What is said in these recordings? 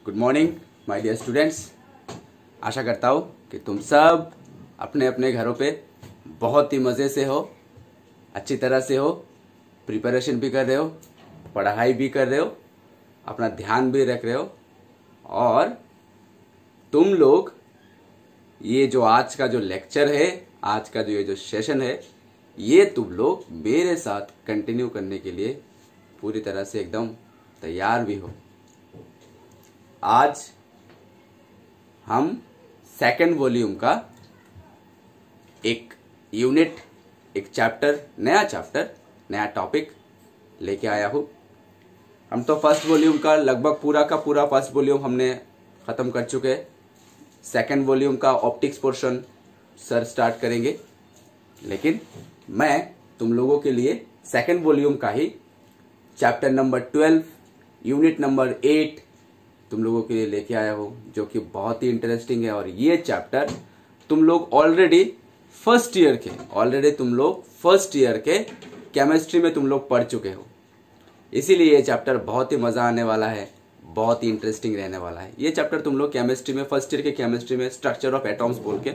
Good morning my dear students. आशा करता हूँ कि तुम सब अपने अपने घरों पे बहुत ही मज़े से हो, अच्छी तरह से हो, प्रिपरेशन भी कर रहे हो, पढ़ाई भी कर रहे हो, अपना ध्यान भी रख रहे हो। और तुम लोग ये जो आज का जो लेक्चर है, आज का जो ये जो सेशन है, ये तुम लोग मेरे साथ कंटिन्यू करने के लिए पूरी तरह से एकदम तैयार भी हो। आज हम सेकंड वॉल्यूम का एक यूनिट, एक चैप्टर, नया टॉपिक लेके आया हूँ। हम तो फर्स्ट वॉल्यूम का लगभग पूरा का पूरा फर्स्ट वॉल्यूम हमने ख़त्म कर चुके हैं। सेकंड वॉल्यूम का ऑप्टिक्स पोर्शन सर स्टार्ट करेंगे, लेकिन मैं तुम लोगों के लिए सेकंड वॉल्यूम का ही चैप्टर नंबर 12 यूनिट नंबर 8 तुम लोगों के लिए लेके आया हूँ, जो कि बहुत ही इंटरेस्टिंग है। और ये चैप्टर तुम लोग ऑलरेडी फर्स्ट ईयर के केमिस्ट्री में तुम लोग पढ़ चुके हो, इसीलिए ये चैप्टर बहुत ही मज़ा आने वाला है, बहुत ही इंटरेस्टिंग रहने वाला है। ये चैप्टर तुम लोग केमिस्ट्री में, फर्स्ट ईयर के केमिस्ट्री में स्ट्रक्चर ऑफ एटॉम्स बोल के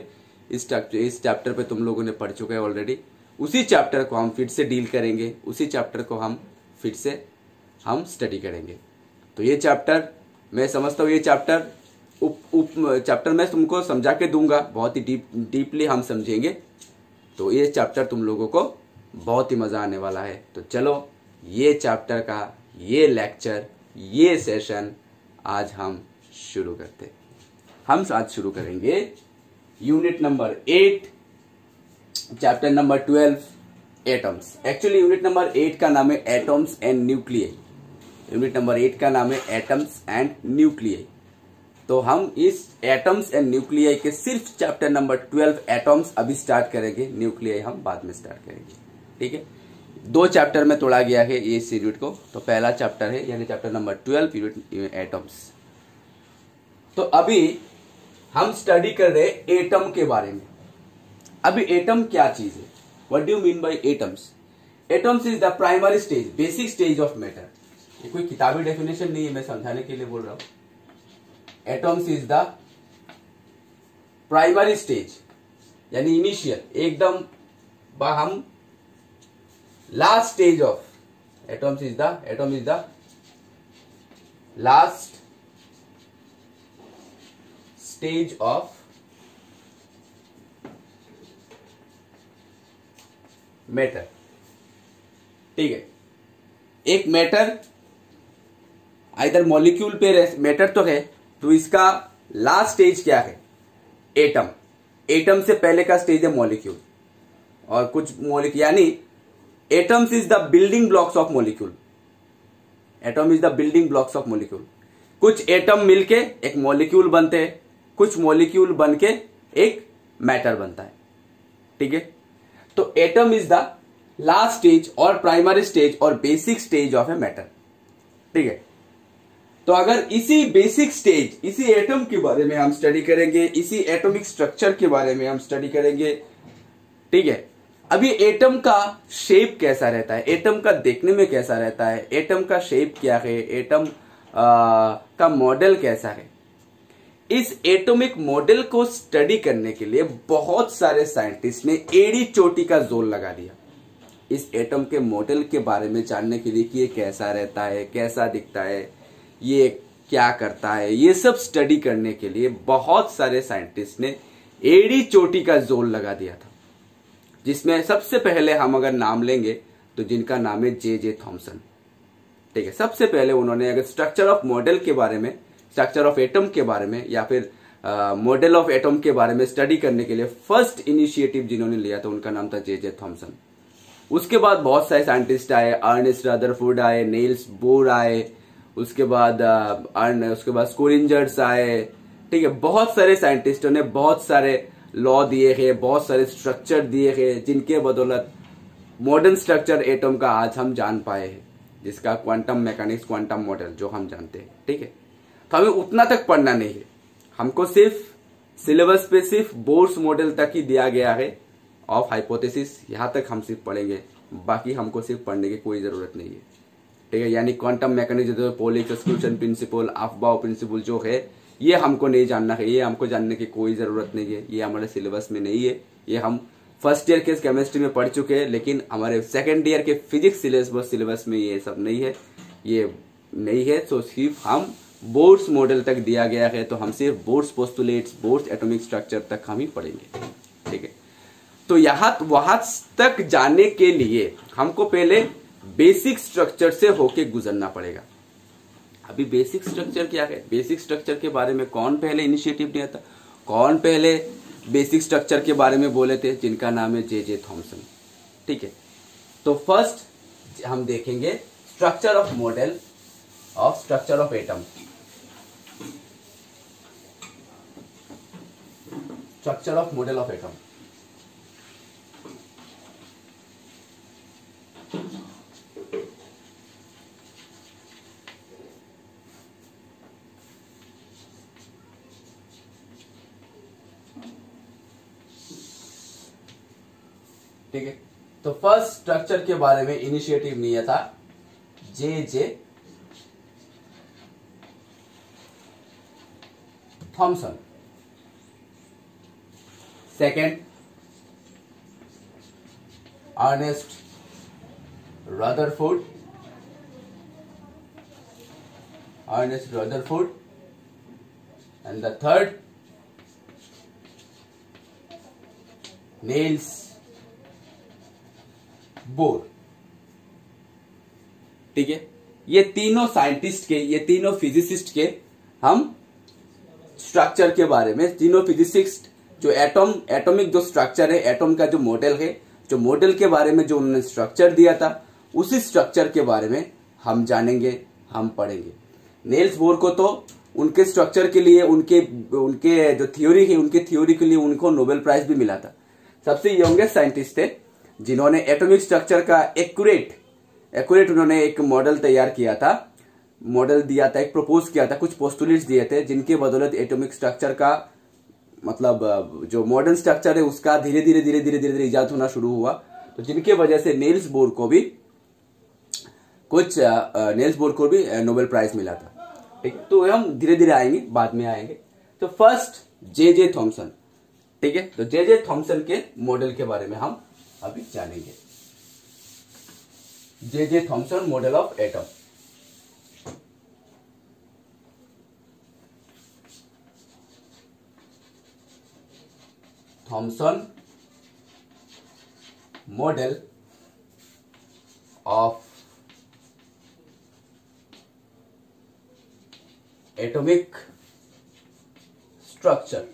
इस चैप्टर पे तुम लोगों ने पढ़ चुके हैं ऑलरेडी। उसी चैप्टर को हम फिर से डील करेंगे, उसी चैप्टर को हम फिर से स्टडी करेंगे। तो ये चैप्टर मैं समझता हूँ, ये चैप्टर मैं तुमको समझा के दूंगा, बहुत ही डीपली हम समझेंगे। तो ये चैप्टर तुम लोगों को बहुत ही मज़ा आने वाला है। तो चलो ये चैप्टर का ये लेक्चर, ये सेशन आज हम शुरू करते हैं। हम आज शुरू करेंगे unit number 8 chapter number 12 atoms. Actually unit number 8 का नाम है atoms and nuclei. Unit number 8 का नाम है एटम्स एंड न्यूक्लियाई। तो हम इस एटम्स एंड न्यूक्लियाई के सिर्फ चैप्टर नंबर 12 एटम्स अभी स्टार्ट करेंगे, न्यूक्लियाई हम बाद में स्टार्ट करेंगे। ठीक है, 2 चैप्टर में तोड़ा गया है ये इस यूनिट को। तो पहला चैप्टर है यानी चैप्टर नंबर 12 यूनिट एटम्स। तो अभी हम स्टडी कर रहे हैं एटम के बारे में। अभी एटम क्या चीज है? What do you mean by atoms? Atoms is the primary stage, basic stage of matter. ये कोई किताबी डेफिनेशन नहीं है, मैं समझाने के लिए बोल रहा हूं। Atoms is the primary stage यानी इनिशियल, एकदम हम last stage of atom is the last stage of matter. ठीक है, एक मैटर इधर मॉलिक्यूल पे मैटर तो है, तो इसका लास्ट स्टेज क्या है? एटम। एटम से पहले का स्टेज है मॉलिक्यूल, और कुछ मॉलिक्यूल यानी atoms is the building blocks of molecule. Atom is the building blocks of molecule. कुछ एटम मिलके एक मॉलिक्यूल बनते हैं, कुछ मॉलिक्यूल बनके एक मैटर बनता है। ठीक है, तो atom is the last stage और प्राइमरी स्टेज और basic stage of a matter. ठीक है, तो अगर इसी बेसिक स्टेज, इसी एटम के बारे में हम स्टडी करेंगे, इसी एटॉमिक स्ट्रक्चर के बारे में हम स्टडी करेंगे। ठीक है, अभी एटम का शेप कैसा रहता है, एटम का देखने में कैसा रहता है, एटम का शेप क्या है, एटम का मॉडल कैसा है, इस एटॉमिक मॉडल को स्टडी करने के लिए बहुत सारे साइंटिस्ट ने एड़ी चोटी का जोर लगा दिया इस एटम के मॉडल के बारे में जानने के लिए कि ये कैसा रहता है, कैसा दिखता है, ये क्या करता है। ये सब स्टडी करने के लिए बहुत सारे साइंटिस्ट ने एड़ी चोटी का जोर लगा दिया था, जिसमें सबसे पहले हम अगर नाम लेंगे तो जिनका नाम है जे थॉमसन। ठीक है, सबसे पहले उन्होंने अगर स्ट्रक्चर ऑफ मॉडल के बारे में, स्ट्रक्चर ऑफ एटम के बारे में या फिर मॉडल ऑफ एटम के बारे में स्टडी करने के लिए फर्स्ट इनिशिएटिव जिन्होंने लिया था उनका नाम था जे थॉमसन। उसके बाद बहुत सारे साइंटिस्ट आए, अर्नेस्ट रदरफोर्ड आए, नील्स बोर आए, उसके बाद स्क्रोडिंजर्स आए। ठीक है, बहुत सारे साइंटिस्टों ने बहुत सारे लॉ दिए हैं, बहुत सारे स्ट्रक्चर दिए हैं, जिनके बदौलत मॉडर्न स्ट्रक्चर एटम का आज हम जान पाए हैं, जिसका क्वांटम मैकेनिक्स, क्वांटम मॉडल जो हम जानते हैं। ठीक है, तो हमें उतना तक पढ़ना नहीं है, हमको सिर्फ सिलेबस पे सिर्फ बोर्स मॉडल तक ही दिया गया है ऑफ हाइपोथेसिस, यहां तक हम सिर्फ पढ़ेंगे, बाकी हमको सिर्फ पढ़ने की कोई जरूरत नहीं है। ठीक है, यानी quantum mechanism, पॉलिक्स exclusion principle, Aufbau principal जो है, ये हमको नहीं जानना है, ये हमको जानने की कोई ज़रूरत नहीं है, ये हमारे सिलेबस में नहीं है। ये हम फर्स्ट ईयर के केमिस्ट्री में पढ़ चुके हैं, लेकिन हमारे सेकेंड ईयर के फिजिक्स सिलेबस में ये सब नहीं है, ये नहीं है। तो सिर्फ हम बोर्ड्स मॉडल तक दिया गया है, तो हम सिर्फ boards postulates, boards atomic structure तक हम ही पढ़ेंगे। ठीक है, तो वहां तक जाने के लिए हमको पहले बेसिक स्ट्रक्चर से होके गुजरना पड़ेगा। अभी बेसिक स्ट्रक्चर क्या है? बेसिक स्ट्रक्चर के बारे में कौन पहले इनिशिएटिव लिया था, कौन पहले बेसिक स्ट्रक्चर के बारे में बोले थे? जिनका नाम है जे थॉमसन। ठीक है, तो फर्स्ट हम देखेंगे structure of model of structure of atom. Structure of model of atom, ठीक है। तो फर्स्ट स्ट्रक्चर के बारे में इनिशिएटिव लिया था J Thomson. Second Ernest Rutherford, and the third Niels Bohr. ठीक है, ये तीनों साइंटिस्ट के, ये तीनों फिजिसिस्ट के हम स्ट्रक्चर के बारे में, तीनों फिजिसिस्ट जो एटॉमिक जो स्ट्रक्चर है, एटॉम का जो मॉडल है, जो मॉडल के बारे में जो उन्होंने स्ट्रक्चर दिया था, उसी स्ट्रक्चर के बारे में हम जानेंगे, हम पढ़ेंगे। नेल्स बोर को तो उनके स्ट्रक्चर के लिए, उनके जो थ्योरी है, उनके थ्योरी के लिए उनको नोबेल प्राइज भी मिला था। सबसे यंगेस्ट साइंटिस्ट थे जिन्होंने एटॉमिक स्ट्रक्चर का एक्यूरेट उन्होंने एक मॉडल तैयार किया था, मॉडल दिया था, एक प्रपोज किया था, कुछ पोस्टुलेट्स दिए थे, जिनके बदौलत एटॉमिक स्ट्रक्चर का मतलब जो मॉडर्न स्ट्रक्चर है उसका धीरे धीरे इजाद होना शुरू हुआ। तो जिनके वजह से नेल्स बोर को भी नोबेल प्राइज मिला था। ठीक है, तो हम धीरे धीरे आएंगे, बाद में आएंगे। तो फर्स्ट जे थॉमसन। ठीक है, तो जे थॉमसन के मॉडल के बारे में हम अभी जानेंगे। J Thomson model of atom. Thompson model of atomic structure.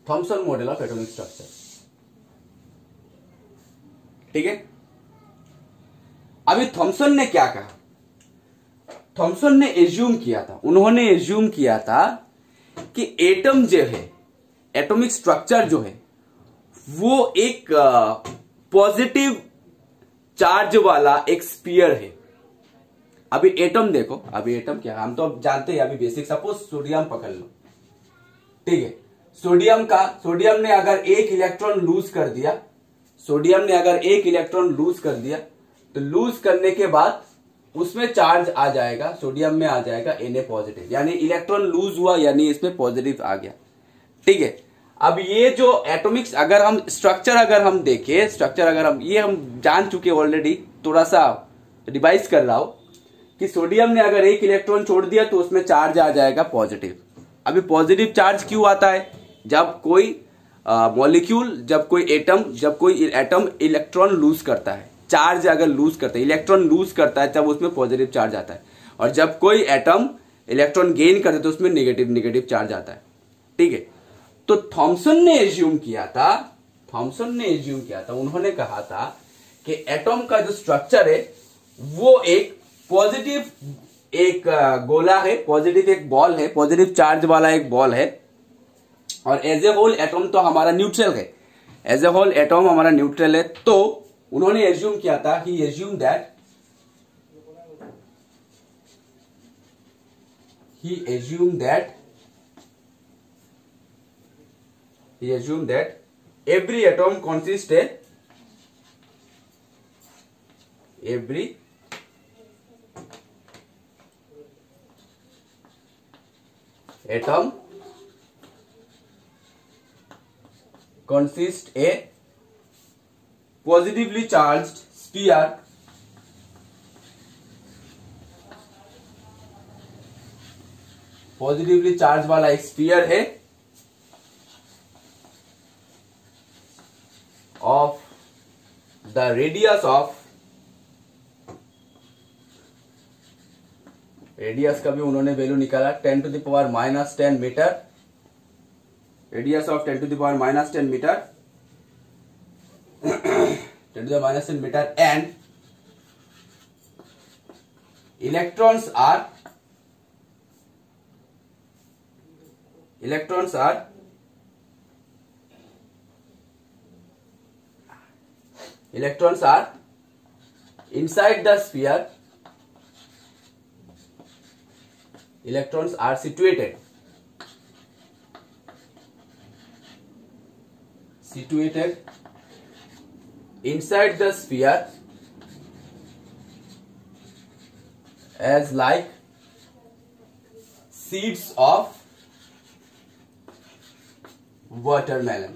Thompson model of atomic structure. ठीक है, अभी थॉमसन ने क्या कहा? थॉमसन ने एज्यूम किया था, उन्होंने एज्यूम किया था कि एटम जो है, एटॉमिक स्ट्रक्चर जो है, वो एक पॉजिटिव चार्ज वाला एक स्फीयर है। अभी एटम देखो, अभी एटम क्या, हम तो अब जानते हैं, अभी बेसिक, सपोज सोडियम पकड़ लो। ठीक है, सोडियम ने अगर एक इलेक्ट्रॉन लूज कर दिया, तो लूज करने के बाद उसमें चार्ज आ जाएगा, सोडियम में आ जाएगा Na पॉजिटिव, यानी इलेक्ट्रॉन लूज हुआ, यानी इसमें पॉजिटिव आ गया। ठीक है, अब ये जो एटॉमिक्स, अगर हम देखें, ये हम जान चुके ऑलरेडी, थोड़ा सा रिवाइज कर रहा हूं कि सोडियम ने अगर एक इलेक्ट्रॉन छोड़ दिया तो उसमें चार्ज आ जाएगा पॉजिटिव। अभी पॉजिटिव चार्ज क्यों आता है? जब कोई मॉलिक्यूल, जब कोई एटम इलेक्ट्रॉन लूज करता है, चार्ज अगर लूज करता है, इलेक्ट्रॉन लूज करता है, तब उसमें पॉजिटिव चार्ज आता है। और जब कोई एटम इलेक्ट्रॉन गेन करता है तो उसमें नेगेटिव चार्ज आता है। ठीक है, तो थॉमसन ने एज्यूम किया था, उन्होंने कहा था कि एटम का जो स्ट्रक्चर है वो एक पॉजिटिव, एक गोला है, पॉजिटिव एक बॉल है, पॉजिटिव चार्ज वाला एक बॉल है, और एज ए होल एटम तो हमारा न्यूट्रल है, तो उन्होंने एज्यूम किया था, he assume that every atom consists a every atom consists a positively charged sphere positively charge वाला एक स्फीयर है ऑफ द रेडियस का भी उन्होंने वैल्यू निकाला 10⁻⁻10 metre, radius of 10⁻⁻10 metre 10⁻10 metre and electrons are inside the sphere. Electrons are situated inside the sphere as like seeds of watermelon.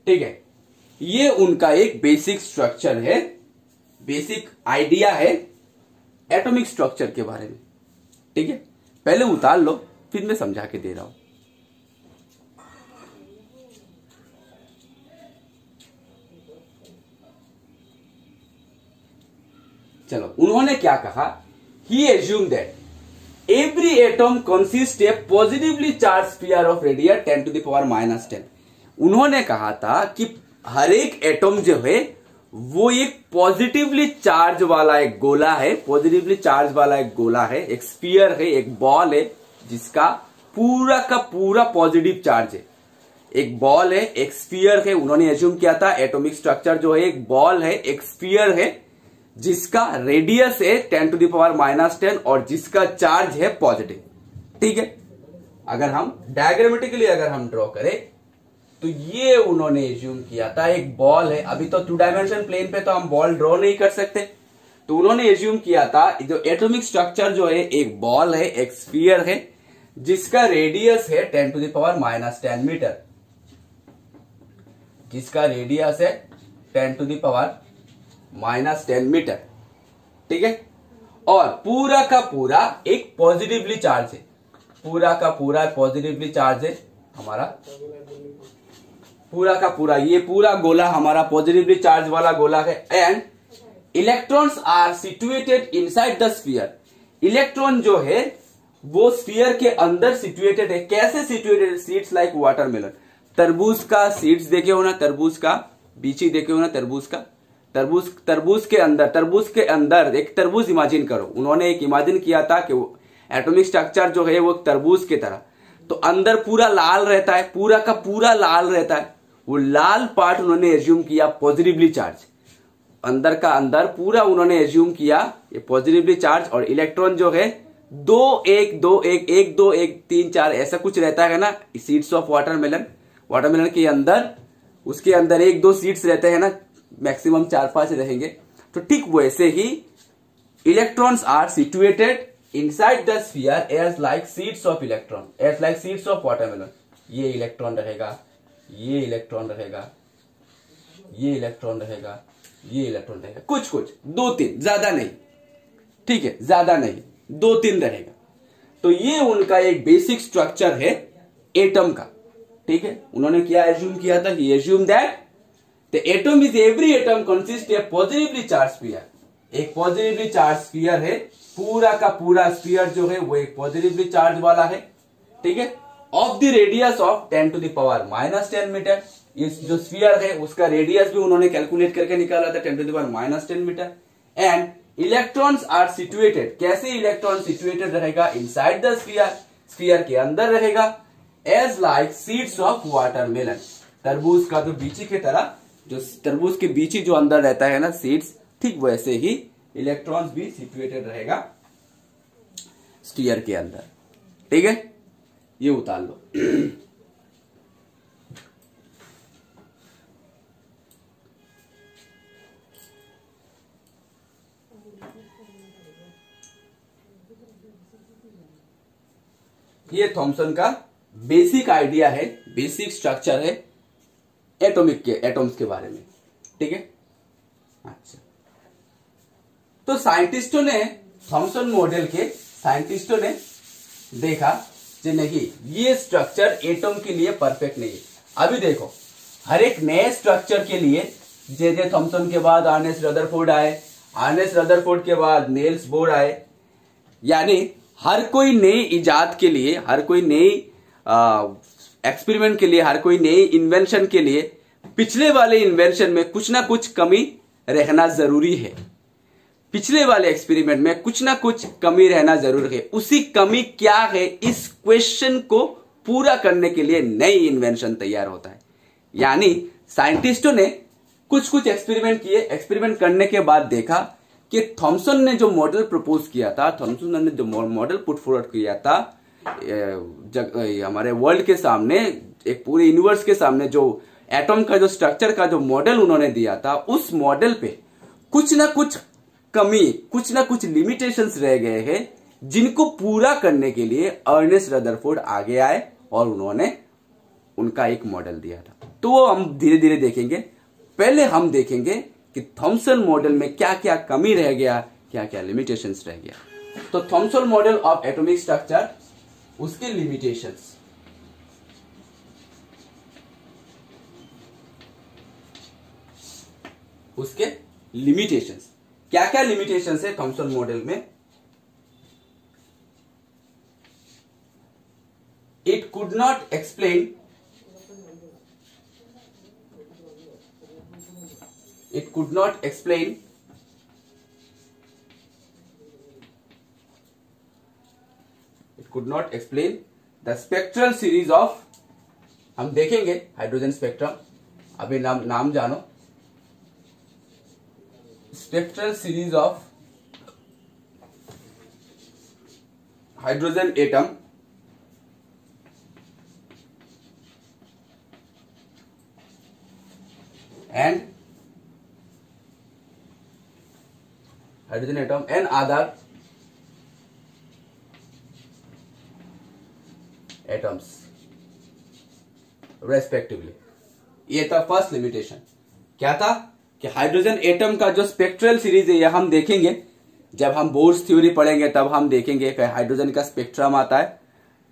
ठीक है, ये उनका एक बेसिक स्ट्रक्चर है, बेसिक आइडिया है एटॉमिक स्ट्रक्चर के बारे में। ठीक है, पहले उतार लो फिर मैं समझा के दे रहा हूं। चलो, उन्होंने क्या कहा, he assume that every atom consist a positively charge sphere of radius 10⁻⁻10। उन्होंने कहा था कि हर एक एटम जो है वो एक पॉजिटिवली चार्ज वाला एक गोला है, पॉजिटिवली चार्ज वाला एक गोला है, एक स्फीयर है, एक बॉल है जिसका पूरा का पूरा पॉजिटिव चार्ज है। एक बॉल है, एक स्फीयर है। उन्होंने एज्यूम किया था एटॉमिक स्ट्रक्चर जो है एक बॉल है, एक स्फीयर है जिसका रेडियस है 10⁻⁻10 और जिसका चार्ज है पॉजिटिव। ठीक है, अगर हम डायग्रामेटिकली अगर हम ड्रॉ करें तो ये उन्होंने एज्यूम किया था एक बॉल है। अभी तो 2 डायमेंशन प्लेन पे तो हम बॉल ड्रॉ नहीं कर सकते, तो उन्होंने एज्यूम किया था जो एटॉमिक स्ट्रक्चर जो है एक बॉल है, एक स्फीयर है जिसका रेडियस है 10⁻⁻10 मीटर, जिसका रेडियस है 10⁻⁻10 मीटर। ठीक है, और पूरा का पूरा एक पॉजिटिवली चार्ज है, पूरा का पूरा पॉजिटिवली चार्ज है हमारा, पूरा का पूरा ये पूरा गोला हमारा पॉजिटिवली चार्ज वाला गोला है। And electrons are situated inside the sphere. Electron जो है वो स्फीयर के अंदर सिचुएटेड है। कैसे सिचुएटेड? Seeds like watermelon. तरबूज का सीड्स देखे हो ना, तरबूज का बीची देखे हो ना, तरबूज का, तरबूज के अंदर एक तरबूज इमेजिन करो। उन्होंने एक इमेजिन किया था कि एटॉमिक स्ट्रक्चर जो है वो तरबूज की तरह, तो अंदर पूरा लाल रहता है, पूरा का पूरा लाल रहता है। वो लाल पार्ट उन्होंने एज्यूम किया पॉजिटिवली चार्ज, अंदर का अंदर पूरा उन्होंने एज्यूम किया ये पॉजिटिवली चार्ज। और इलेक्ट्रॉन जो है 2 1 2 1 1 2 1 3 4 ऐसा कुछ रहता है ना, सीड्स ऑफ वाटरमेलन। वाटरमेलन के अंदर उसके अंदर 1 2 सीड्स रहते हैं ना, मैक्सिमम 4-5 रहेंगे। तो ठीक वैसे ही electrons are situated inside the sphere as like seeds of electron, as like seeds of watermelon। ये इलेक्ट्रॉन रहेगा, ये इलेक्ट्रॉन रहेगा, ये इलेक्ट्रॉन रहेगा, ये इलेक्ट्रॉन रहेगा, कुछ 2-3, ज्यादा नहीं। ठीक है, ज्यादा नहीं, 2-3 रहेगा। तो ये उनका एक बेसिक स्ट्रक्चर है एटम का। ठीक है, उन्होंने क्या एज्यूम किया था? He assume that the atom is every atom consist a positively charge sphere. एक पॉजिटिवली चार्ज स्फीयर है, पूरा का पूरा स्फीयर जो है वो एक पॉजिटिवली चार्ज वाला है। ठीक है, of the radius of 10⁻⁻10 metre. इस जो स्फीयर है उसका रेडियस भी उन्होंने कैलकुलेट करके निकाला था 10⁻⁻10 metre. And electrons are situated. कैसे इलेक्ट्रॉन सिचुएटेड रहेगा? इनसाइड द स्फीयर, स्फीयर के अंदर रहेगा। As like seeds of watermelon. तरबूज का जो बीची की तरह, जो तरबूज के बीची जो अंदर रहता है ना सीड्स, ठीक वैसे ही इलेक्ट्रॉन्स भी सिचुएटेड रहेगा स्फीयर के अंदर। ठीक है, ये उतार लो। ये थॉमसन का बेसिक आइडिया है, बेसिक स्ट्रक्चर है एटॉम्स के बारे में, ठीक है। अच्छा, तो साइंटिस्टों ने थॉमसन मॉडल के साइंटिस्टों ने देखा कि नहीं, ये स्ट्रक्चर एटम के लिए परफेक्ट नहीं है। अभी देखो, हर एक नए स्ट्रक्चर के लिए जे थॉमसन के बाद अर्नेस्ट रदरफोर्ड आए, अर्नेस्ट रदरफोर्ड के बाद नील्स बोर आए, यानी हर कोई नई इजाद के लिए, हर कोई नई एक्सपेरिमेंट के लिए, हर कोई नई इन्वेंशन के लिए पिछले वाले इन्वेंशन में कुछ ना कुछ कमी रहना जरूरी है। पिछले वाले एक्सपेरिमेंट में कुछ ना कुछ कमी रहना जरूरी है। उसी कमी क्या है, इस क्वेश्चन को पूरा करने के लिए नई इन्वेंशन तैयार होता है। यानी साइंटिस्टों ने कुछ कुछ एक्सपेरिमेंट किए, एक्सपेरिमेंट करने के बाद देखा कि थॉमसन ने जो मॉडल प्रपोज किया था, थॉमसन ने जो मॉडल पुट फॉरवर्ड किया था हमारे वर्ल्ड के सामने, एक पूरे यूनिवर्स के सामने, जो एटम का जो स्ट्रक्चर का जो मॉडल उन्होंने दिया था, उस मॉडल पे कुछ ना कुछ कमी, कुछ ना कुछ लिमिटेशंस रह गए हैं, जिनको पूरा करने के लिए अर्नेस्ट रदरफोर्ड आगे आए और उन्होंने उनका एक मॉडल दिया था। तो वो हम धीरे धीरे देखेंगे। पहले हम देखेंगे कि थॉमसन मॉडल में क्या क्या कमी रह गया, क्या क्या लिमिटेशंस रह गया। तो Thompson model of atomic structure, उसके लिमिटेशंस। उसके लिमिटेशंस, क्या क्या लिमिटेशंस है थॉमसन मॉडल में। It could not explain, it could not explain the spectral series of, हम देखेंगे हाइड्रोजन स्पेक्ट्रम, अभी नाम जानो, spectral series of hydrogen atom and hydrogen atom and other atoms respectively। ये था फर्स्ट लिमिटेशन। क्या था कि हाइड्रोजन एटम का जो स्पेक्ट्रल सीरीज है, ये हम देखेंगे जब हम बोर्स थ्योरी पढ़ेंगे, तब हम देखेंगे कि हाइड्रोजन का स्पेक्ट्रम आता है,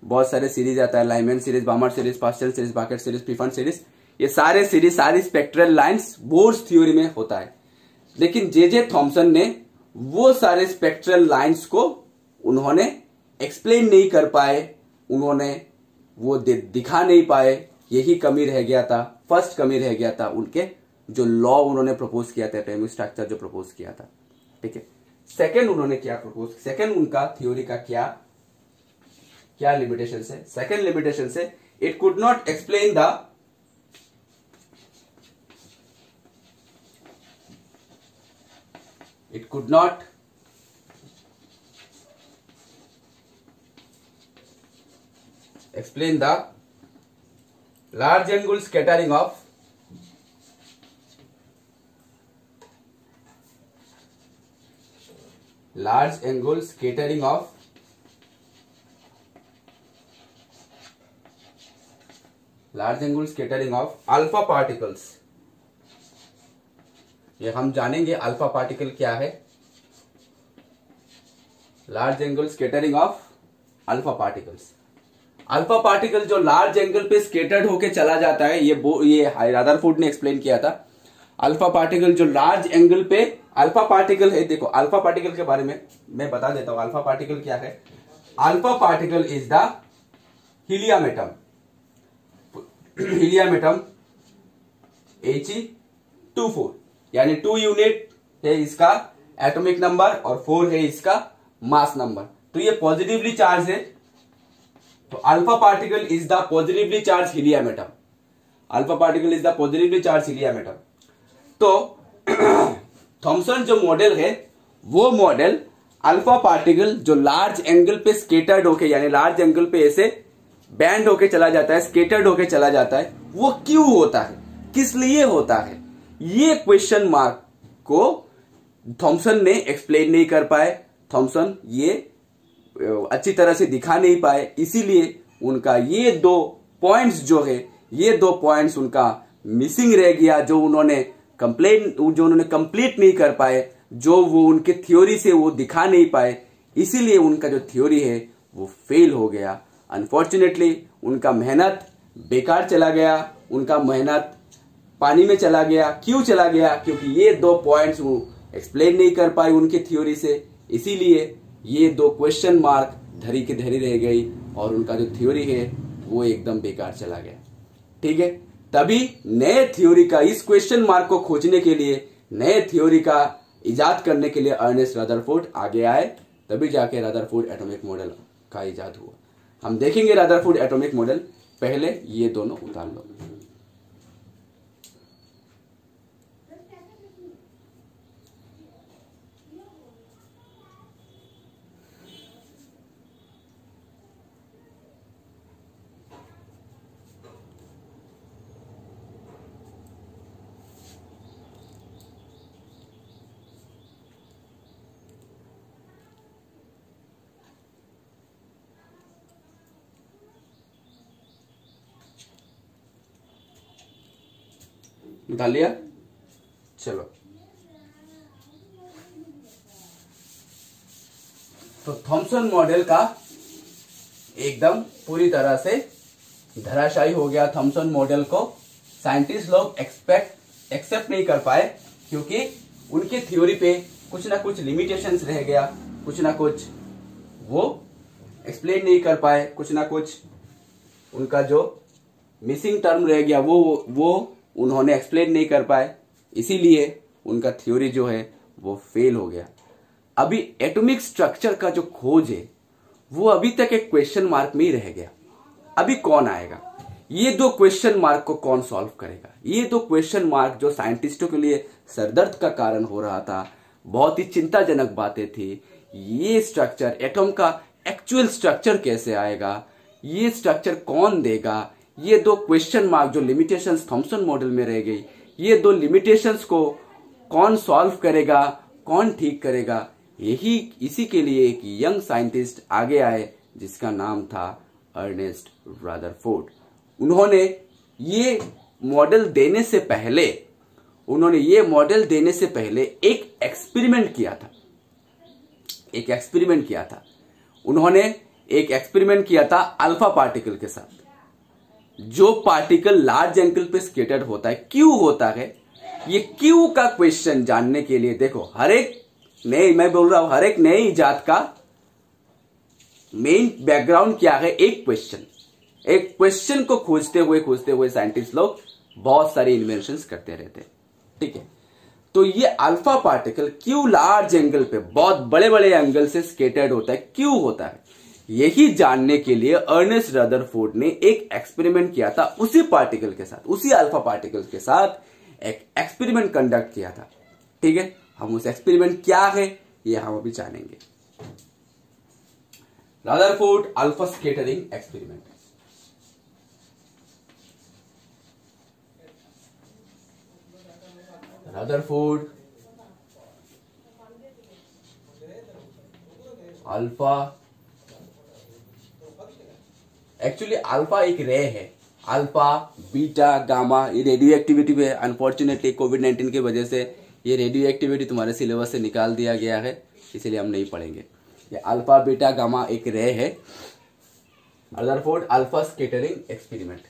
बहुत सारे सीरीज आता है, Lyman series, बामर series, pastel series, bucket series, preferred series, ये सारे सीरीज, सारी स्पेक्ट्रल लाइंस बोर्स थ्योरी में होता है। लेकिन जे थॉमसन ने वो सारे स्पेक्ट्रल लाइंस को उन्होंने एक्सप्लेन नहीं कर पाए, उन्होंने वो दिखा नहीं पाए। यही कमी रह गया था, फर्स्ट कमी रह गया था उनके जो लॉ उन्होंने प्रपोज किया था, एटॉमिक स्ट्रक्चर जो प्रपोज किया था, ठीक है। सेकंड उन्होंने क्या प्रपोज, सेकंड उनका थ्योरी का क्या क्या लिमिटेशन है। सेकंड लिमिटेशन है, it could not explain the it could not explain the large angle scattering of alpha particles। ये हम जानेंगे अल्फा पार्टिकल क्या है। Large angle scattering of alpha particles. Alpha particle जो लार्ज एंगल पे scattered होके चला जाता है, ये रदरफोर्ड ने एक्सप्लेन किया था। अल्फा पार्टिकल जो लार्ज एंगल पे, अल्फा पार्टिकल है, देखो अल्फा पार्टिकल के बारे में मैं बता देता हूं। अल्फा पार्टिकल क्या है? Alpha particle is the helium atom. Helium atom He24, यानी 2 यूनिट है इसका एटॉमिक नंबर और 4 है इसका मास नंबर। तो ये पॉजिटिवली चार्ज है, तो alpha particle is the positively charge helium atom. Alpha particle is the positively charge helium atom. तो थॉमसन जो मॉडल है, वो मॉडल अल्फा पार्टिकल जो लार्ज एंगल पे स्केटर्ड होके, यानी लार्ज एंगल पे ऐसे बैंड होके चला जाता है, स्केटर्ड होके चला जाता है, वो क्यों होता है, किस लिए होता है, ये क्वेश्चन मार्क को थॉमसन ने एक्सप्लेन नहीं कर पाए। थॉमसन ये अच्छी तरह से दिखा नहीं पाए, इसीलिए उनका ये 2 पॉइंट्स जो है, ये 2 पॉइंट्स उनका मिसिंग रह गया, जो उन्होंने कंप्लीट नहीं कर पाए, जो वो उनके थ्योरी से वो दिखा नहीं पाए, इसीलिए उनका जो थ्योरी है वो फेल हो गया। अनफॉर्चुनेटली उनका मेहनत बेकार चला गया, उनका मेहनत पानी में चला गया। क्यों चला गया? क्योंकि ये 2 पॉइंट्स वो एक्सप्लेन नहीं कर पाए उनके थ्योरी से, इसीलिए ये 2 क्वेश्चन मार्क धरी के धरी रह गई और उनका जो थ्योरी है वो एकदम बेकार चला गया। ठीक है, तभी नए थ्योरी का, इस क्वेश्चन मार्क को खोजने के लिए, नए थ्योरी का इजाद करने के लिए अर्नेस्ट रदरफोर्ड आगे आए, तभी जाके रदरफोर्ड एटॉमिक मॉडल का इजाद हुआ। हम देखेंगे रदरफोर्ड एटॉमिक मॉडल, पहले ये दोनों उतार लो। निकाल लिया? चलो, तो थॉमसन मॉडल का एकदम पूरी तरह से धराशायी हो गया। थॉमसन मॉडल को साइंटिस्ट लोग एक्सेप्ट नहीं कर पाए, क्योंकि उनके थ्योरी पे कुछ ना कुछ लिमिटेशंस रह गया, कुछ ना कुछ वो एक्सप्लेन नहीं कर पाए, कुछ ना कुछ उनका जो मिसिंग टर्म रह गया वो उन्होंने एक्सप्लेन नहीं कर पाए, इसीलिए उनका थ्योरी जो है वो फेल हो गया। अभी एटॉमिक स्ट्रक्चर का जो खोज है वो अभी तक एक क्वेश्चन मार्क में ही रह गया। अभी कौन आएगा? ये 2 क्वेश्चन मार्क को कौन सॉल्व करेगा? ये 2 क्वेश्चन मार्क जो साइंटिस्टों के लिए सरदर्द का कारण हो रहा था, बहुत ही चिंताजनक बातें थी। ये स्ट्रक्चर, एटॉम का एक्चुअल स्ट्रक्चर कैसे आएगा, ये स्ट्रक्चर कौन देगा, ये 2 क्वेश्चन मार्क जो लिमिटेशंस थॉमसन मॉडल में रह गई, ये 2 लिमिटेशंस को कौन सॉल्व करेगा, कौन ठीक करेगा? इसी के लिए एक यंग साइंटिस्ट आगे आए जिसका नाम था अर्नेस्ट रदरफोर्ड। उन्होंने ये मॉडल देने से पहले एक एक्सपेरिमेंट किया था अल्फा पार्टिकल के साथ। जो पार्टिकल लार्ज एंगल पे स्केटर्ड होता है, क्यों होता है, ये क्यों का क्वेश्चन जानने के लिए, देखो हर एक नए इजाद का मेन बैकग्राउंड क्या है? एक क्वेश्चन को खोजते हुए साइंटिस्ट लोग बहुत सारी इन्वेंशंस करते रहते हैं। ठीक है, तो ये अल्फा पार्टिकल क्यों लार्ज एंगल पे, बहुत बड़े बड़े एंगल से स्केटर्ड होता है, क्यों होता है, यही जानने के लिए अर्नेस्ट रदरफोर्ड ने एक एक्सपेरिमेंट किया था। उसी अल्फा पार्टिकल के साथ एक एक्सपेरिमेंट कंडक्ट किया था। ठीक है, हम उस एक्सपेरिमेंट क्या है ये हम अभी जानेंगे। Rutherford alpha scattering experiment. Rutherford alpha, actually alpha एक रे है, अल्फा बीटा गामा, ये रेडियो एक्टिविटी है। अनफॉर्चुनेटली कोविड-19 की वजह से ये रेडियो एक्टिविटी तुम्हारे सिलेबस से निकाल दिया गया है, इसलिए हम नहीं पढ़ेंगे। ये अल्फा बीटा गामा एक रे है। Rutherford alpha scattering experiment.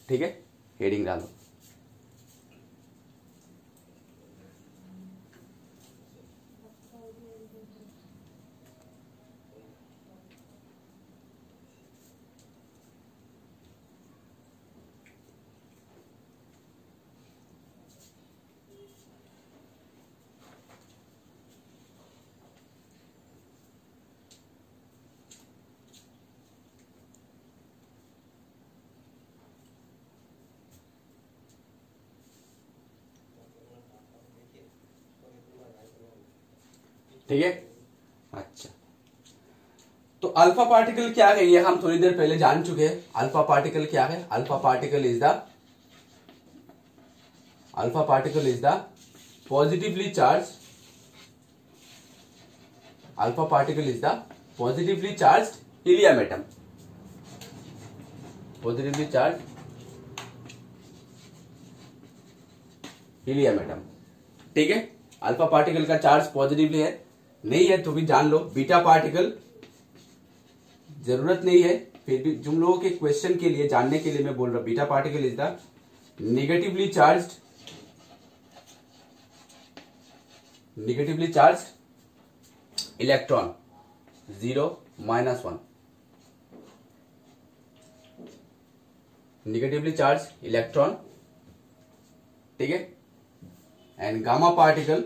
ठीक है, हेडिंग डालो। ठीक है, अच्छा, तो अल्फा पार्टिकल क्या है ये हम थोड़ी देर पहले जान चुके हैं। अल्फा पार्टिकल क्या है? Alpha particle is the alpha particle is the positively charge, alpha particle is the positively charge helium atom, positively charge helium atom. ठीक है, अल्फा पार्टिकल का चार्ज पॉजिटिवली है, नहीं है तो भी जान लो। बीटा पार्टिकल जरूरत नहीं है, फिर भी तुम लोगों के क्वेश्चन के लिए जानने के लिए मैं बोल रहा हूं। Beta particle is the negatively charged, negatively charged electron 0 -1, negatively charge electron. ठीक है, एंड गामा पार्टिकल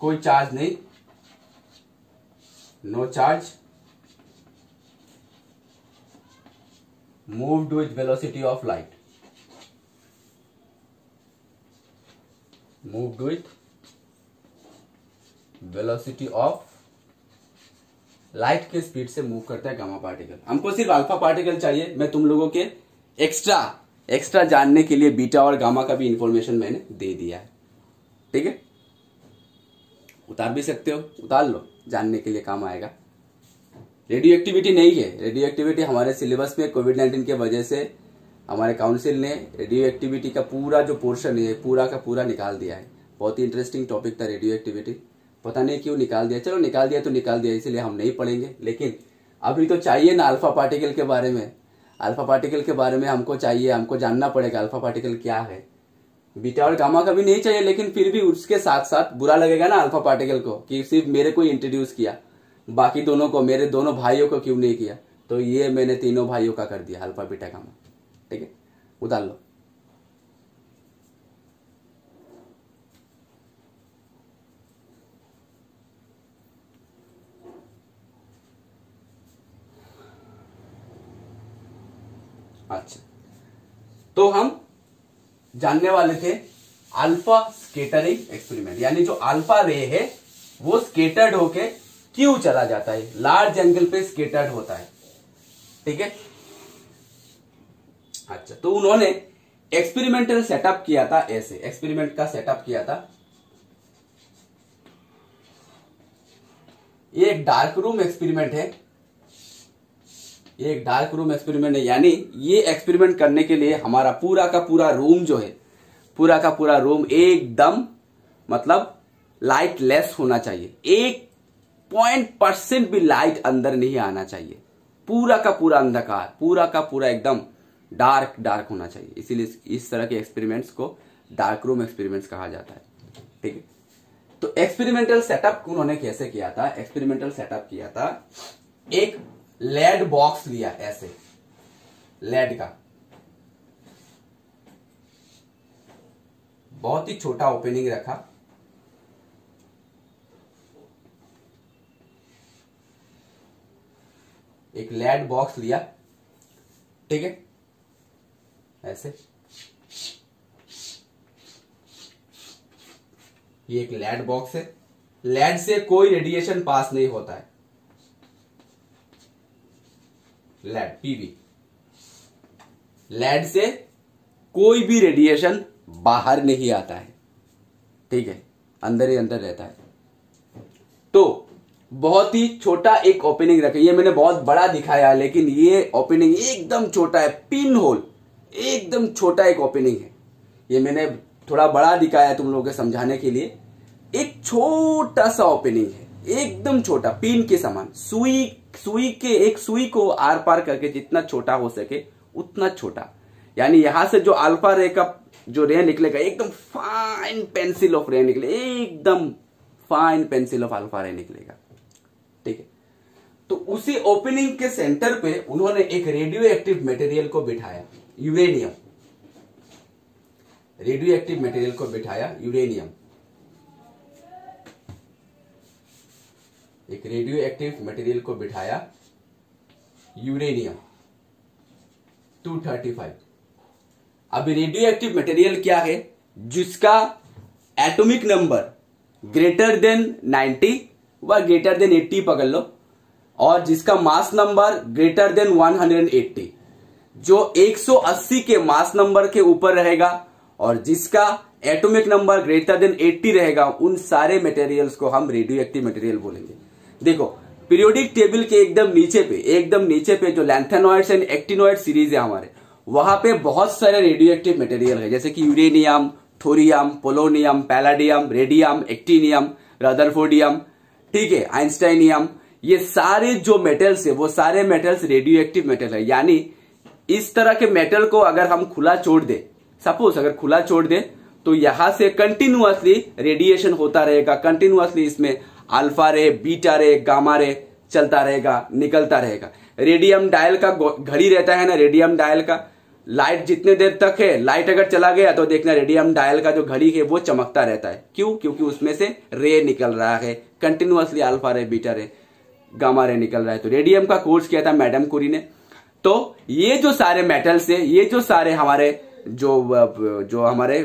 कोई चार्ज नहीं, no charge, moved with velocity of light, moved with velocity of light के स्पीड से मूव करता है गामा पार्टिकल। हमको सिर्फ अल्फा पार्टिकल चाहिए। मैं तुम लोगों के एक्स्ट्रा जानने के लिए बीटा और गामा का भी इंफॉर्मेशन मैंने दे दिया है। ठीक है, उतार भी सकते हो, उतार लो, जानने के लिए काम आएगा। रेडियो एक्टिविटी नहीं है, रेडियो एक्टिविटी हमारे सिलेबस में कोविड-19 के वजह से हमारे काउंसिल ने रेडियो एक्टिविटी का पूरा जो पोर्शन है पूरा का पूरा निकाल दिया है। बहुत ही इंटरेस्टिंग टॉपिक था रेडियो एक्टिविटी, पता नहीं क्यों निकाल दिया। चलो निकाल दिया तो निकाल दिया, इसलिए हम नहीं पढ़ेंगे, लेकिन अभी तो चाहिए ना अल्फा पार्टिकल के बारे में। अल्फा पार्टिकल के बारे में हमको चाहिए, हमको जानना पड़ेगा अल्फा पार्टिकल क्या है। बीटा और गामा का भी नहीं चाहिए, लेकिन फिर भी उसके साथ साथ बुरा लगेगा ना अल्फा पार्टिकल को कि सिर्फ मेरे को इंट्रोड्यूस किया, बाकी दोनों को, मेरे दोनों भाइयों को क्यों नहीं किया। तो ये मैंने तीनों भाइयों का कर दिया, अल्फा बीटा गामा। ठीक है, उतार लो। अच्छा, तो हम जानने वाले थे अल्फा स्केटरिंग एक्सपेरिमेंट, यानी जो अल्फा रे है वो स्केटर्ड होके क्यों चला जाता है, लार्ज एंगल पे स्केटर्ड होता है। ठीक है, अच्छा, तो उन्होंने एक्सपेरिमेंटल सेटअप किया था, ऐसे एक्सपेरिमेंट का सेटअप किया था। ये एक डार्क रूम एक्सपेरिमेंट है, ये एक डार्क रूम एक्सपेरिमेंट है, यानी ये एक्सपेरिमेंट करने के लिए हमारा पूरा का पूरा रूम जो है, पूरा का पूरा रूम एकदम मतलब लाइट लेस होना चाहिए, 1% भी लाइट अंदर नहीं आना चाहिए, पूरा का पूरा अंधकार, पूरा का पूरा एकदम डार्क होना चाहिए। इसीलिए इस तरह के एक्सपेरिमेंट्स को डार्क रूम एक्सपेरिमेंट्स कहा जाता है। ठीक है, तो एक्सपेरिमेंटल सेटअप उन्होंने कैसे किया था, एक्सपेरिमेंटल सेटअप किया था, एक लेड बॉक्स लिया, ऐसे लेड का बहुत ही छोटा ओपनिंग रखा, एक लेड बॉक्स लिया। ठीक है, ऐसे ये एक लेड बॉक्स है, लेड से कोई रेडिएशन पास नहीं होता है, लेड पीवी, लेड से कोई भी रेडिएशन बाहर नहीं आता है। ठीक है, अंदर ही अंदर रहता है। तो बहुत ही छोटा एक ओपनिंग रखा, ये मैंने बहुत बड़ा दिखाया लेकिन ये ओपनिंग एकदम छोटा है, पिन होल एकदम छोटा एक ओपनिंग है। ये मैंने थोड़ा बड़ा दिखाया तुम लोगों को समझाने के लिए। एक छोटा सा ओपनिंग है, एकदम छोटा, पिन के समान, एक सुई को आर पार करके जितना छोटा हो सके उतना छोटा, यानी यहां से जो अल्फा रे का जो रे निकलेगा एकदम फाइन पेंसिल ऑफ रे निकले, एकदम फाइन पेंसिल ऑफ अल्फा रे निकलेगा। ठीक है, तो उसी ओपनिंग के सेंटर पे उन्होंने एक रेडियो एक्टिव मटेरियल को बिठाया, यूरेनियम, रेडियो एक्टिव मटेरियल को बिठाया, यूरेनियम, एक रेडियो एक्टिव मटेरियल को बिठाया, यूरेनियम 235। अब रेडियो एक्टिव मटेरियल क्या है, जिसका एटॉमिक नंबर ग्रेटर देन 90 व ग्रेटर देन 80 पकड़ लो, और जिसका मास नंबर ग्रेटर देन 180, जो 180 के मास नंबर के ऊपर रहेगा और जिसका एटॉमिक नंबर ग्रेटर देन 80 रहेगा उन सारे मटेरियल्स को हम रेडियो एक्टिव मटेरियल बोलेंगे। देखो पीरियोडिक टेबल के एकदम नीचे पे जो लैंथेनॉइड्स एंड एक्टिनॉइड सीरीज है हमारे, वहां पे बहुत सारे रेडियो एक्टिव मटेरियल है, जैसे कि uranium, thorium, polonium, palladium, radium, actinium, rutherfordium, ठीक है, आइंस्टाइनियम। ये सारे जो मेटल्स है वो सारे मेटल्स रेडियो एक्टिव मेटल है। यानी इस तरह के मेटल को अगर हम खुला छोड़ दे, सपोज अगर खुला छोड़ दे तो यहां से कंटिन्यूअसली रेडिएशन होता रहेगा, कंटिन्यूअसली इसमें अल्फा रे, बीटा रे, गामा रे चलता रहेगा, निकलता रहेगा। रेडियम डायल का घड़ी रहता है ना, रेडियम डायल का लाइट जितने देर तक है, लाइट अगर चला गया तो देखना रेडियम डायल का जो घड़ी है वो चमकता रहता है। क्यों? क्योंकि उसमें से रे निकल रहा है कंटिन्यूअसली, अल्फा रे, बीटा रे, गामा रे निकल रहा है। तो रेडियम का कोर्स किया था मैडम कुरी ने। तो ये जो सारे मेटल्स है, ये जो सारे हमारे जो हमारे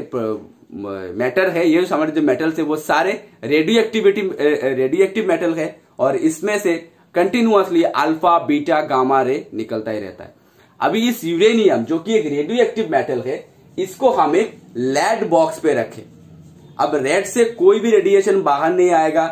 मैटर है, ये हमारे जो मेटल्स है वो सारे रेडियो एक्टिव मेटल है और इसमें से continuously alpha, beta, gamma ray निकलता ही रहता है। अभी इस यूरेनियम जो कि एक रेडियो एक्टिव मेटल है, इसको हम एक लेड बॉक्स पे रखें। अब रेड से कोई भी रेडिएशन बाहर नहीं आएगा,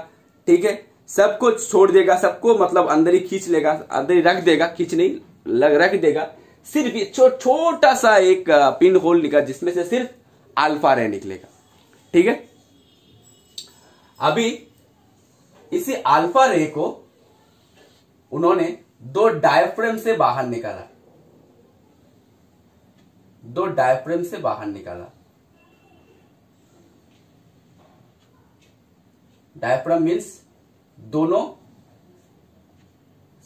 ठीक है, सबको छोड़ देगा, सबको मतलब अंदर ही खींच लेगा, अंदर ही रख देगा, खींच नहीं रख देगा। सिर्फ ये छोटा सा एक पिन होल निकला जिसमें से सिर्फ अल्फा रे निकलेगा, ठीक है। अभी इसी अल्फा रे को उन्होंने दो डायफ्राम से बाहर निकाला, दो डायफ्राम से बाहर निकाला। डायफ्राम मीन्स दोनों,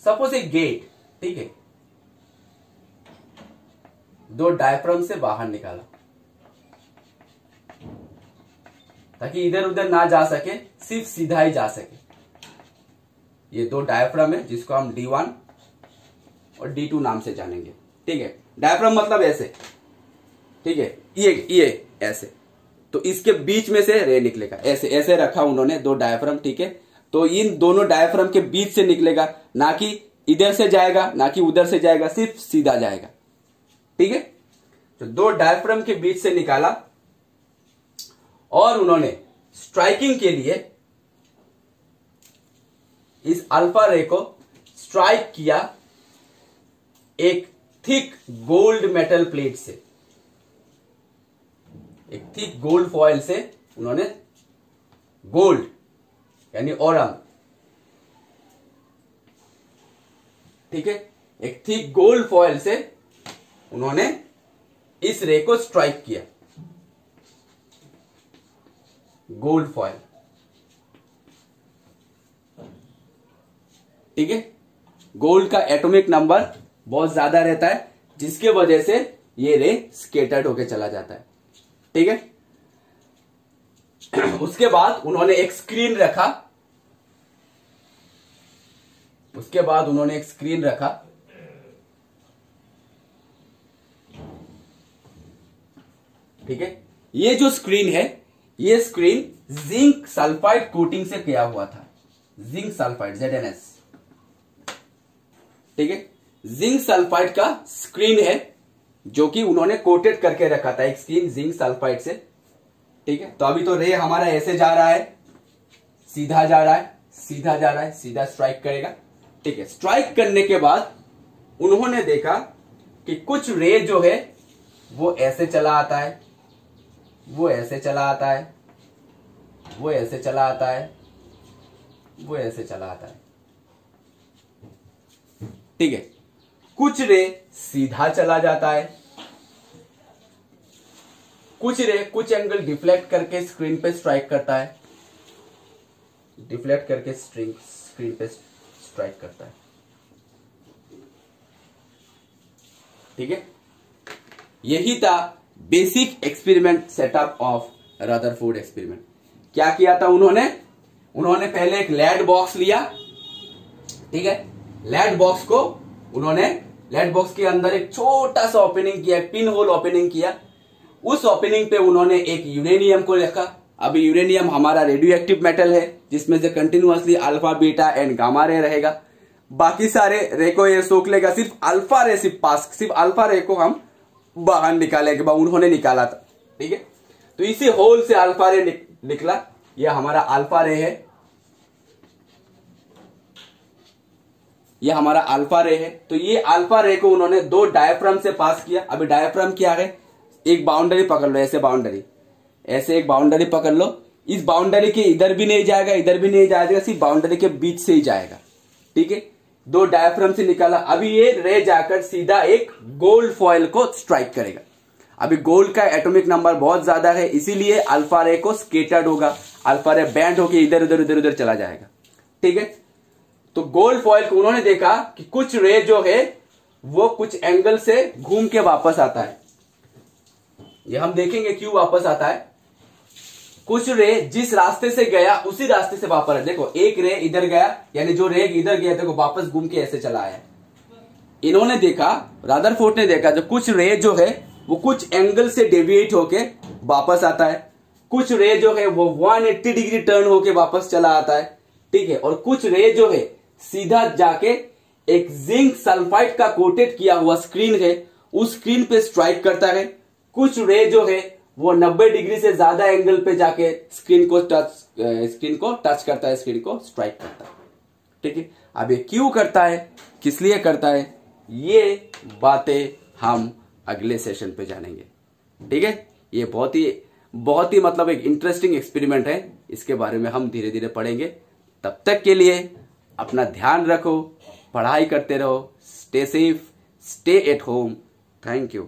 सपोज एक गेट, ठीक है, दो डायफ्राम से बाहर निकाला ताकि इधर उधर ना जा सके, सिर्फ सीधा ही जा सके। ये दो डायफ्राम है जिसको हम D1 और D2 नाम से जानेंगे, ठीक है। डायफ्राम मतलब ऐसे, ठीक है, ये ऐसे, तो इसके बीच में से रे निकलेगा, ऐसे ऐसे रखा उन्होंने दो डायफ्राम, ठीक है। तो इन दोनों डायफ्राम के बीच से निकलेगा, ना कि इधर से जाएगा ना कि उधर से जाएगा, सिर्फ सीधा जाएगा, ठीक है। तो दो डायफ्राम के बीच से निकाला और उन्होंने स्ट्राइकिंग के लिए इस अल्फा रे को स्ट्राइक किया एक थिक गोल्ड मेटल प्लेट से, एक थिक गोल्ड फॉयल से उन्होंने, गोल्ड यानी ओरम, ठीक है, एक थिक गोल्ड फॉयल से उन्होंने इस रे को स्ट्राइक किया, गोल्ड फॉयल, ठीक है। गोल्ड का एटॉमिक नंबर बहुत ज्यादा रहता है जिसके वजह से ये रे स्केटर्ड होके चला जाता है, ठीक है। उसके बाद उन्होंने एक स्क्रीन रखा, उसके बाद उन्होंने एक स्क्रीन रखा, ठीक है। ये जो स्क्रीन है, ये स्क्रीन जिंक सल्फाइड कोटिंग से किया हुआ था, जिंक सल्फाइड ZnS, ठीक है। जिंक सल्फाइड का स्क्रीन है जो कि उन्होंने कोटेड करके रखा था, एक स्क्रीन जिंक सल्फाइड से, ठीक है। तो अभी तो रे हमारा ऐसे जा रहा है, सीधा जा रहा है, सीधा जा रहा है, सीधा स्ट्राइक करेगा, ठीक है। स्ट्राइक करने के बाद उन्होंने देखा कि कुछ रे जो है वो ऐसे चला आता है, वो ऐसे चला आता है, वो ऐसे चला आता है, वो ऐसे चला आता है, ठीक है। कुछ रे सीधा चला जाता है, कुछ रे कुछ एंगल डिफ्लेक्ट करके स्क्रीन पे स्ट्राइक करता है, डिफ्लेक्ट करके स्क्रीन पे स्ट्राइक करता है, ठीक है। यही था basic experiment setup of Rutherford experiment. क्या किया था उन्होंने पहले एक लेड बॉक्स लिया, ठीक है। लेड बॉक्स को उन्होंने, लेड बॉक्स के अंदर एक छोटा सा ओपनिंग किया, पिन होल ओपनिंग किया। उस ओपनिंग पे उन्होंने एक यूरेनियम को रखा। अभी यूरेनियम हमारा रेडियो एक्टिव मेटल है जिसमें से continuously alpha, beta and gamma ray रहेगा। बाकी सारे रे को ये सोख लेगा, सिर्फ अल्फा रे सिर्फ अल्फा रे को हम बाहर निकालेंगे, उन्होंने निकाला था, ठीक है। तो इसी होल से अल्फा रे निकला, ये हमारा अल्फा रे है, ये हमारा अल्फा रे है। तो ये अल्फा रे को उन्होंने दो डायफ्राम से पास किया। अभी डायफ्राम क्या है, एक बाउंड्री पकड़ लो, ऐसे बाउंड्री, ऐसे एक बाउंड्री पकड़ लो, इस बाउंड्री के इधर भी नहीं जाएगा, इधर भी नहीं जाएगा, सिर्फ बाउंड्री के बीच से ही जाएगा, ठीक है। दो डायफ्राम से निकाला, अभी ये रे जाकर सीधा एक गोल्ड फॉयल को स्ट्राइक करेगा। अभी गोल्ड का एटॉमिक नंबर बहुत ज्यादा है, इसीलिए अल्फा रे को स्केटर्ड होगा, अल्फा रे बैंड होकर इधर उधर इधर उधर चला जाएगा, ठीक है। तो गोल्ड फॉयल को उन्होंने देखा कि कुछ रे जो है वो कुछ एंगल से घूम के वापस आता है, ये हम देखेंगे क्यों वापस आता है। कुछ रे जिस रास्ते से गया उसी रास्ते से वापस है। देखो एक रे इधर गया, यानी जो रे इधर गया देखो वापस घूम के ऐसे चला आया। इन्होंने देखा, रादरफोर्ड ने देखा, जो कुछ रे जो है वो कुछ एंगल से डेविएट होके वापस आता है, कुछ रे जो है वो 180 डिग्री टर्न होके वापस चला आता है, ठीक है। और कुछ रे जो है सीधा जाके एक जिंक सल्फाइड का कोटेड किया हुआ स्क्रीन है, उस स्क्रीन पे स्ट्राइक करता है। कुछ रे जो है वो 90 डिग्री से ज्यादा एंगल पे जाके स्क्रीन को टच करता है, स्क्रीन को स्ट्राइक करता है, ठीक है। अब ये क्यों करता है, किस लिए करता है, ये बातें हम अगले सेशन पे जानेंगे, ठीक है। ये बहुत ही मतलब एक इंटरेस्टिंग एक्सपेरिमेंट है, इसके बारे में हम धीरे धीरे पढ़ेंगे। तब तक के लिए अपना ध्यान रखो, पढ़ाई करते रहो, stay safe, stay at home. Thank you.